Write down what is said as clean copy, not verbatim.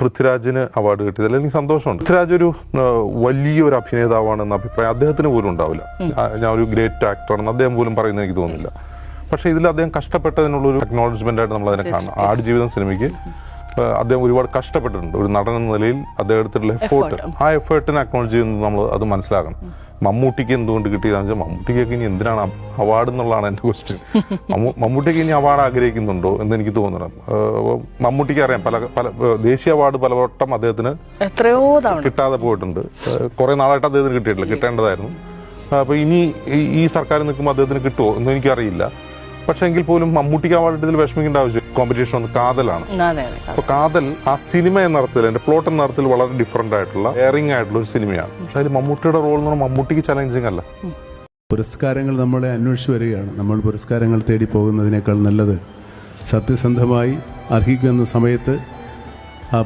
പൃഥ്വിരാജിന് award കിട്ടിയതിൽ എനിക്ക് സന്തോഷമുണ്ട്. പൃഥ്വിരാജ് ഒരു വലിയൊരു അഭിനേതാവാണെന്ന അഭിപ്രായം അദ്ദേഹത്തിന് പോലും ഉണ്ടാവില്ല. ഞാൻ ഒരു ഗ്രേറ്റ് ആക്ടറാണെന്ന് അദ്ദേഹം പോലും പറയുന്നത് എനിക്ക് തോന്നുന്നില്ല. പക്ഷേ ഇതിൽ അദ്ദേഹം കഷ്ടപ്പെട്ടതിനുള്ളൊരു അക്നോളജ്മെന്റ് ആയിട്ട് നമ്മൾ അതിനെ കാണണം. ആടുജീവിതം സിനിമയ്ക്ക് അദ്ദേഹം ഒരുപാട് കഷ്ടപ്പെട്ടിട്ടുണ്ട്. ഒരു നടൻ എന്ന നിലയിൽ അദ്ദേഹം എടുത്തിട്ടുള്ള ആ എഫേർട്ടിനെ അക്നോളജ് ചെയ്യുന്നത് നമ്മൾ അത് മനസ്സിലാക്കണം. മമ്മൂട്ടിക്ക് എന്തുകൊണ്ട് കിട്ടിയതെന്ന് വെച്ചാൽ മമ്മൂട്ടിക്കൊക്കെ ഇനി എന്തിനാണ് അവാർഡ് എന്നുള്ളതാണ് എൻ്റെ ക്വസ്റ്റ്യൻ. മമ്മൂട്ടിക്ക് ഇനി അവാർഡ് ആഗ്രഹിക്കുന്നുണ്ടോ എന്ന് എനിക്ക് തോന്നുന്നത്. മമ്മൂട്ടിക്ക് അറിയാം പല ദേശീയ അവാർഡ് പലവട്ടം അദ്ദേഹത്തിന് എത്രയോ കിട്ടാതെ പോയിട്ടുണ്ട്. കുറെ നാളായിട്ട് അദ്ദേഹത്തിന് കിട്ടിയിട്ടില്ല, കിട്ടേണ്ടതായിരുന്നു. അപ്പോൾ ഇനി ഈ സർക്കാർ നിൽക്കുമ്പോൾ അദ്ദേഹത്തിന് കിട്ടുമോ എന്നും എനിക്കറിയില്ല. പക്ഷെ എങ്കിൽ പോലും മമ്മൂട്ടിക്ക് അവാർഡ് ഇതിൽ വിഷമിക്കേണ്ട ആവശ്യം. കോമ്പറ്റീഷൻ വന്ന് കാതലാണ്. അപ്പൊ കാതൽ ആ സിനിമ എന്ന അർത്ഥത്തിൽ, എന്റെ പ്ലോട്ട് എന്ന അർത്ഥത്തിൽ വളരെ ഡിഫറെന്റ് ആയിട്ടുള്ള എയറിംഗ് ആയിട്ടുള്ള ഒരു സിനിമയാണ്. പക്ഷെ അതിൽ മമ്മൂട്ടിയുടെ റോൾ എന്ന് പറഞ്ഞാൽ മമ്മൂട്ടിക്ക് ചലഞ്ചിങ് അല്ല. പുരസ്കാരങ്ങൾ നമ്മളെ അന്വേഷിച്ചു വരികയാണ്. നമ്മൾ പുരസ്കാരങ്ങൾ തേടി പോകുന്നതിനേക്കാൾ നല്ലത് സത്യസന്ധമായി അർഹിക്കുന്ന സമയത്ത് ആ